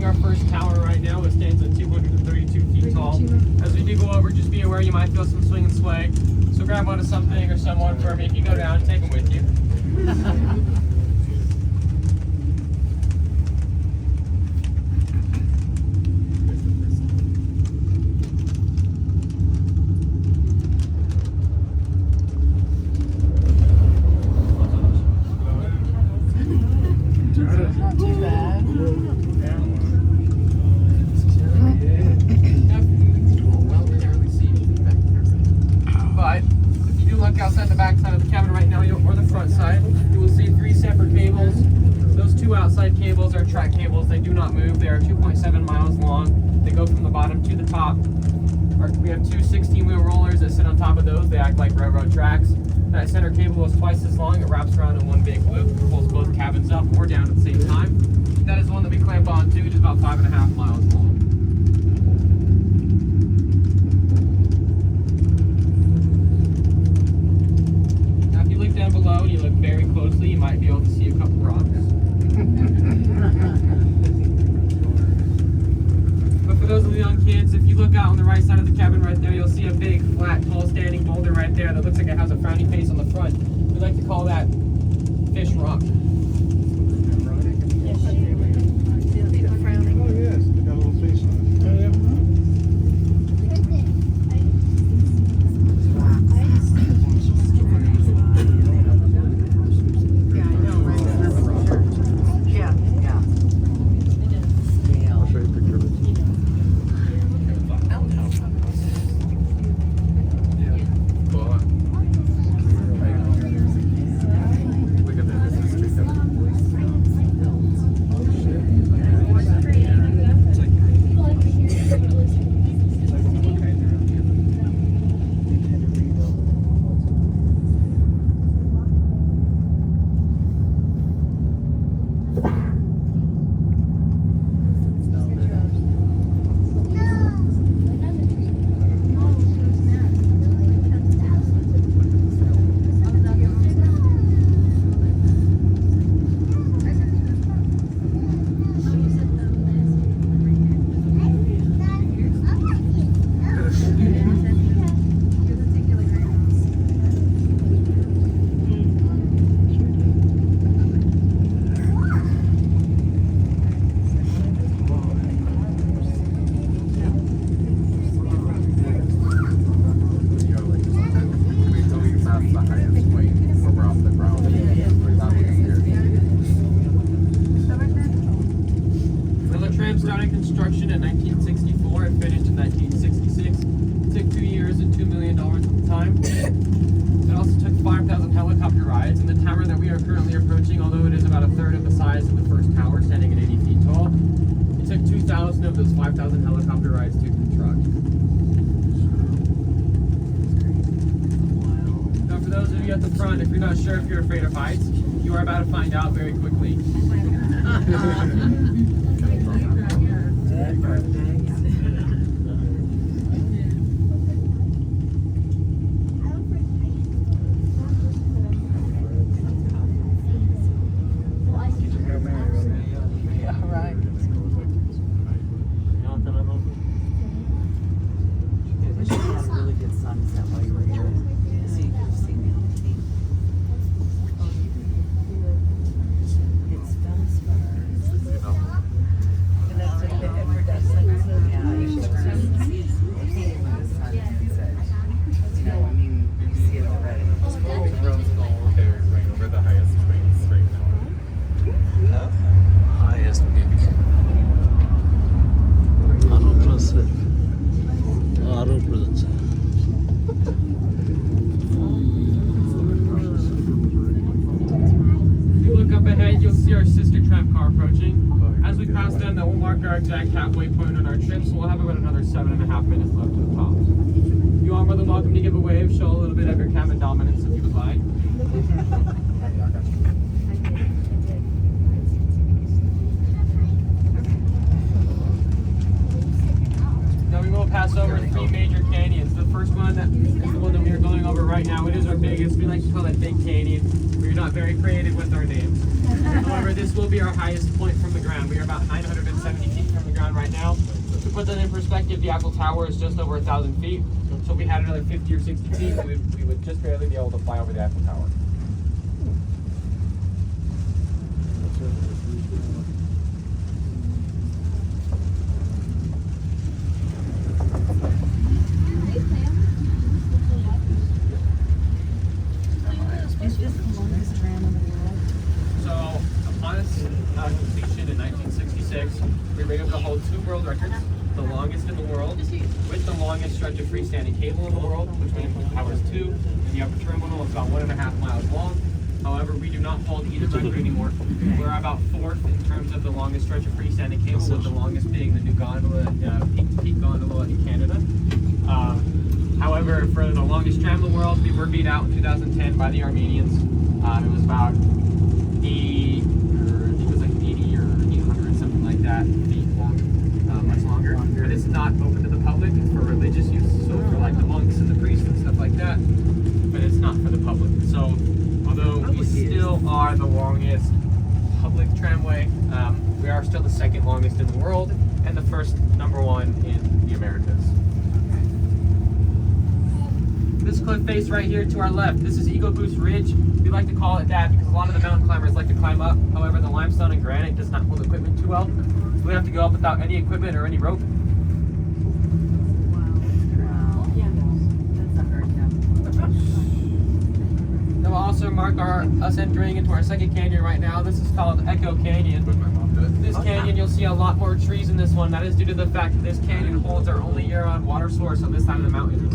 our first tower right now. It stands at 232 feet tall. As we do go over, just be aware you might feel some swing and sway. So grab onto something or someone for me. If you go down, take them with you. Not too bad. But if you do look outside the back side of the cabin right now, or the front side, you will see 3 separate cables. Those 2 outside cables are track cables. They do not move. They are 2.7 miles long. They go from the bottom to the top. We have 2 16-wheel rollers that sit on top of those. They act like railroad tracks. That center cable is twice as long. It wraps around in one big loop, pulls both cabins up or down at the same time. That is one that we clamp onto. It is about 5.5 miles long. Now, if you look down below and you look very closely, you might be able to see a couple rocks. But for those of the young kids, if you look out on the right side of the cabin right there, you'll see a big, flat, tall, standing boulder right there that looks like it has a frowny face on the front. We like to call that Fish Rock. Oh yes, they got a little face on it. Oh, yeah. Yeah, I know, right? Yeah, yeah. I'll show you a picture of it. Look at that. This is pretty cool. Tram started construction in 1964 and finished in 1966. It took 2 years and $2 million at the time. It also took 5,000 helicopter rides, and the tower that we are currently approaching, although it is about a third of the size of the first tower, standing at 80 feet tall, it took 2,000 of those 5,000 helicopter rides to construct. Now for those of you at the front, if you're not sure if you're afraid of heights, you are about to find out very quickly. As we pass them, that will mark our exact halfway point on our trip, so we'll have about another 7.5 minutes left to the top. You are more than welcome to give a wave, show a little bit of your cabin dominance if you would like. Now we will pass over 3 major canyons. The first one is the one that we are going over right now. It is our biggest. We like to call it Big Canyon. We're not very creative with our names. However, this will be our highest point from the ground. We are about 970 feet from put that in perspective, the Eiffel Tower is just over 1,000 feet. So if we had another 50 or 60 feet, we would just barely be able to fly over the Eiffel Tower. Is this the longest tram in the world? So upon its completion in 1966, we were able to hold 2 world records, the longest in the world, with the longest stretch of freestanding cable in the world, which powers 2, and the upper terminal is about 1.5 miles long. However, we do not hold either record anymore. We're about 4th in terms of the longest stretch of freestanding cable, with the longest being the new gondola, peak gondola in Canada. However, for the longest tram in the world, we were beat out in 2010 by the Armenians. It was about 80, or I think it was like 80 or 800, something like that, feet long, much longer. But it's not open to the public. It's for religious use, so for like the monks and the priests and stuff like that. But it's not for the public. So, although we still are the longest public tramway, we are still the 2nd longest in the world and the first #1 in the Americas. This cliff face right here to our left, this is Eagle Goose Ridge. We like to call it that because a lot of the mountain climbers like to climb up. However, the limestone and granite does not hold equipment too well. So we have to go up without any equipment or any rope. Wow. Yeah. That's not very tough. That will also mark us entering into our 2nd canyon right now. This is called Echo Canyon. This canyon, you'll see a lot more trees in this one. That is due to the fact that this canyon holds our only year-round water source on this side of the mountain.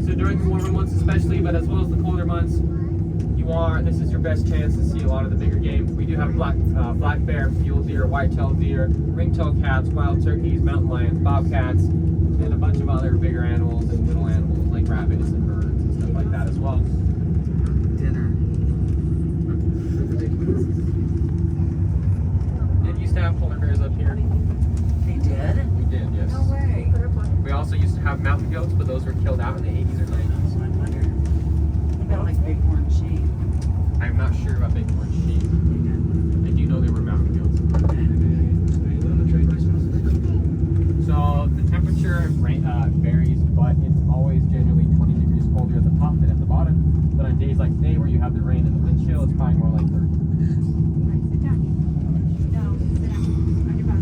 So during the warmer months especially, but as well as the colder months, this is your best chance to see a lot of the bigger game. We do have black bear, mule deer, white-tailed deer, ring-tailed cats, wild turkeys, mountain lions, bobcats, and a bunch of other bigger animals and little animals like rabbits and birds and stuff like that as well. Dinner. It used to have polar bears up here. They did? We did, yes. No way. We also used to have mountain goats, but those were killed out in the 80s or 90s. What about like bighorn sheep? I'm not sure about bighorn sheep. I do know they were mountain goats. So the temperature varies, but it's always generally 20 degrees colder at the top than at the bottom. But on days like today where you have the rain and the wind chill, it's probably more like 30. Sit down. No, sit down. On your butt.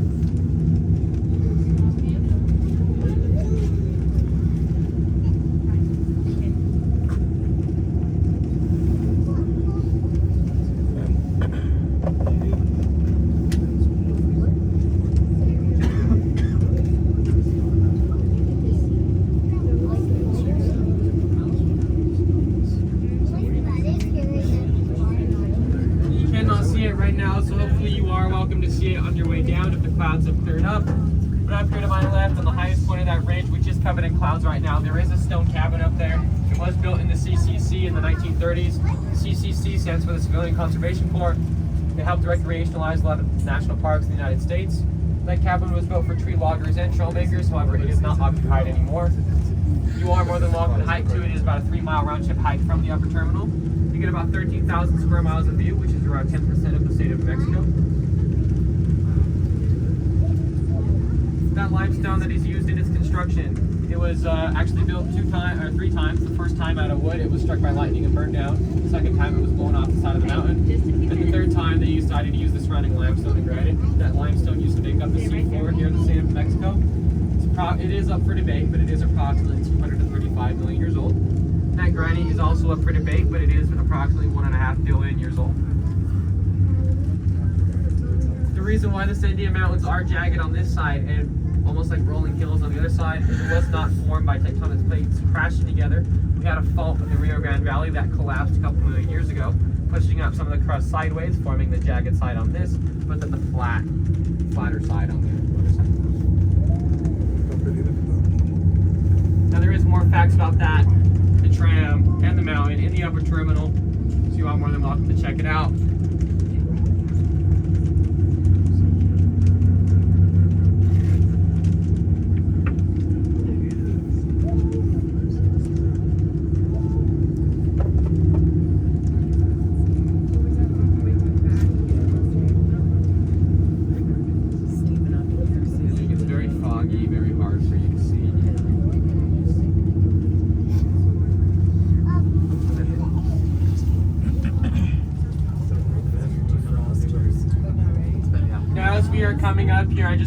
You cannot see it right now, so hopefully you are welcome to see it on your way down if the clouds have cleared up. But up here to my left, on the highest point of that range, which is covered in clouds right now, there is a stone cabin up there. It was built in the CCC in the 1930s. The CCC stands for the Civilian Conservation Corps. They helped recreationalize a lot of national parks in the United States. That cabin was built for tree loggers and trail makers, however, it is not occupied anymore. You are more than welcome to hike to it. It is about a 3-mile round trip hike from the upper terminal. You get about 13,000 square miles of view, which is around 10% of the state of New Mexico. That limestone that is used in its construction, it was actually built 3 times. The first time out of wood, it was struck by lightning and burned down. The second time, it was blown off the side of the mountain. And the third time, they decided to use the surrounding limestone and granite. That limestone used to make up the seafloor here in the state of New Mexico. It is up for debate, but it is approximately 235 million years old. That granite is also up for debate, but it is approximately 1.5 billion years old. The reason why the Sandia Mountains are jagged on this side and almost like rolling hills on the other side is it was not formed by tectonic plates crashing together. We had a fault in the Rio Grande Valley that collapsed a couple million years ago, pushing up some of the crust sideways, forming the jagged side on this, but then the flatter side on the other side. Now there is more facts about that, the tram, and the mountain in the upper terminal, so you are more than welcome to check it out. It's very fun. be very hard for you to see. Now as we are coming up here, I just